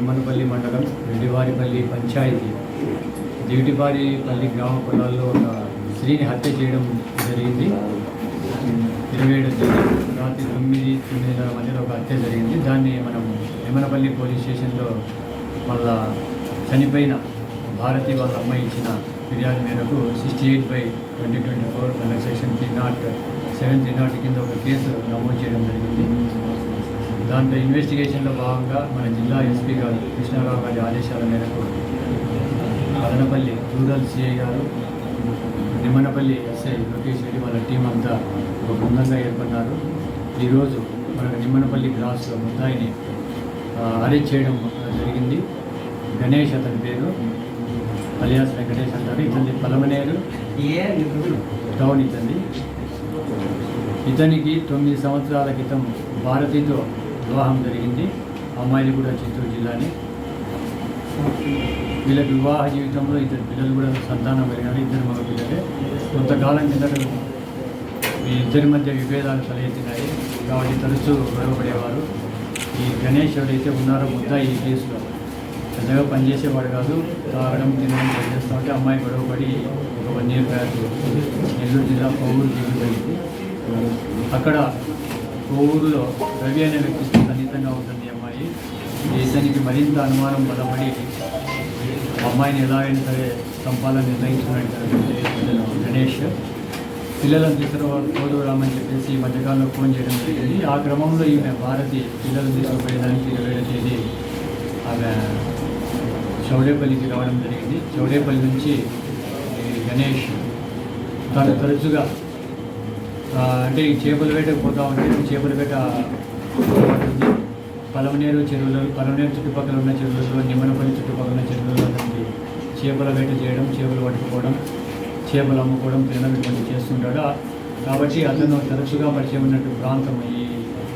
నిమ్మనపల్లి మండలం రెడ్డివారిపల్లి పంచాయతీ దివిటివారిపల్లి గ్రామ పొలాల్లో ఒక స్త్రీని హత్య చేయడం జరిగింది. 27 తేదీ రాత్రి 9:30 మధ్యలో ఒక హత్య జరిగింది. దాన్ని మనం నిమ్మనపల్లి పోలీస్ స్టేషన్లో మళ్ళా చనిపోయిన భారతి వాళ్ళ అమ్మాయి ఇచ్చిన ఫిర్యాదు మేరకు 68/2024 అండర్ సెక్షన్ 307 కింద ఒక కేసు నమోదు చేయడం జరిగింది. దాంట్లో ఇన్వెస్టిగేషన్లో భాగంగా మన జిల్లా ఎస్పీ గారు కృష్ణారావు గారి ఆదేశాల మేరకు మదనపల్లి రూరల్ సిఐ గారు, నిమ్మనపల్లి ఎస్ఐ లోకేష్ రెడ్డి వాళ్ళ టీం అంతా ఒక బృందంగా ఏర్పడినారు. ఈరోజు మనకు నిమ్మనపల్లి గ్రాస్లో ముద్దాయిని అరెస్ట్ చేయడం జరిగింది. గణేష్ అతని పేరు, అలియాస్ వెంకటేష్ అంటారు. ఇతని పలమనేరు టౌన్. ఇతనికి 9 సంవత్సరాల క్రితం భారతితో వివాహం జరిగింది. అమ్మాయిలు కూడా చిత్తూరు జిల్లాని. వీళ్ళకి వివాహ జీవితంలో ఇద్దరు పిల్లలు కూడా సంతానం కలిగినారు. 2 మగ పిల్లలే. కొంతకాలం కిందట ఈ ఇద్దరి మధ్య విభేదాలు తలెత్తినాయి కాబట్టి తరచూ గొడవపడేవారు. ఈ గణేష్ ఎవరైతే ఉన్నారో ముద్దాయి ఈ కేసులో పెద్దగా పనిచేసేవాడు కాదు. తాగడం తినడం పనిచేస్తూ ఉంటే అమ్మాయి గొడవపడి ఒక 1 year బ్యాక్ నెల్లూరు జిల్లా కోవూరు దిగుతుంది. అక్కడ కోవూరులో రవి అనే వ్యక్తితో సన్నిహితంగా ఉంటుంది అమ్మాయి. ఇతనికి మరింత అనుమానం బలపడి అమ్మాయిని ఎలాగైనా సరే చంపాలని నిర్ణయించుకున్నట్టు గణేష్ పిల్లలను తీసుకుని రామని చెప్పేసి ఈ మధ్యకాలంలో ఫోన్ చేయడం జరిగింది. ఆ క్రమంలో ఈమె భారతి పిల్లలు తీసుకుపోయేదానికి 27వ తేదీ ఆమె చౌడేపల్లికి రావడం జరిగింది. చౌడేపల్లి నుంచి గణేష్ తను తరచుగా అంటే ఈ చేపల వేటకు పోతా ఉంటే చేపల వేట ఉంటుంది. పలమనేరు చుట్టుపక్కల ఉన్న చెరువులలో, నిమ్మనపల్లి చుట్టుపక్కల ఉన్న చెరువులలో అతనికి చేపల వేట చేయడం, చేపలు పట్టుకోవడం, చేపలు అమ్ముకోవడం, తినడం ఇటువంటి చేస్తుంటాడు. కాబట్టి అతను తరచుగా పరిచయం ఉన్నట్టు ప్రాంతం ఈ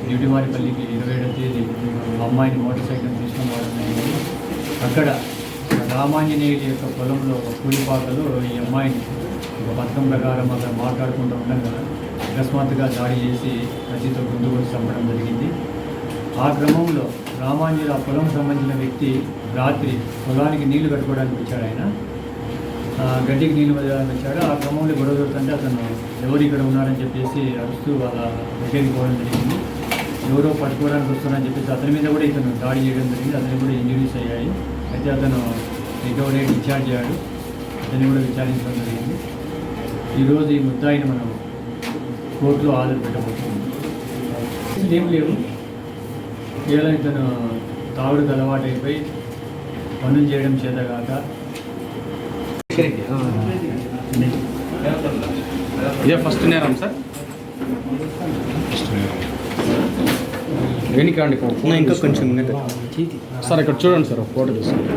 దివిటివారిపల్లికి 27వ తేదీ అమ్మాయిని మోటార్ సైకిల్ తీసుకొని రావడం జరిగింది. అక్కడ రామాంజనేయుడి యొక్క పొలంలో కూలిపాకలో ఈ అమ్మాయిని ఒక పథకం ప్రకారం అక్కడ మాట్లాడుకుంటూ ఉండగా అకస్మాత్తుగా దాడి చేసి కత్తితో గుండు కొట్టి చంపడం జరిగింది. ఆ క్రమంలో రామాంజనేయుడు ఆ పొలం సంబంధించిన వ్యక్తి రాత్రి పొలానికి నీళ్లు కట్టుకోవడానికి వచ్చాడు. ఆయన గడ్డికి నీళ్లు వదలడానికి వచ్చాడు. ఆ క్రమంలో గొడవ జరుగుతుంటే అతను ఎవరు ఇక్కడ ఉన్నారని చెప్పేసి అరుస్తూ వాళ్ళ దగ్గరికి పోవడం జరిగింది. ఎవరో పట్టుకోవడానికి వస్తున్నారని చెప్పేసి అతని మీద కూడా ఇతను దాడి చేయడం జరిగింది. అతనికి కూడా ఇంజరీస్ అయ్యాయి. అయితే అతను రికవరీ డిశ్చార్జ్ అయ్యాడు. అతన్ని కూడా విచారించడం జరిగింది. ఈరోజు ఈ ముద్దాయిని మనం కోర్టులో హాజరు పెట్టబోతున్నాం. ఏం లేవు, కేవలం ఇతను తాగుడుకు అలవాటైపోయి పనులు చేయడం చేతగాక ఇదే ఫస్ట్ నేరం సార్. వెనకండి ఇంకా కొంచెం సార్ ఇక్కడ చూడండి సార్, ఫోటో తీసుకోండి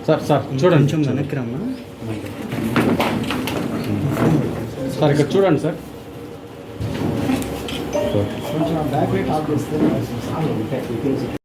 సార్ చూడండి కొంచెం వెనక్కి రమ్మా సార్, ఇక్కడ చూడండి సార్. కొంచెం బ్యాక్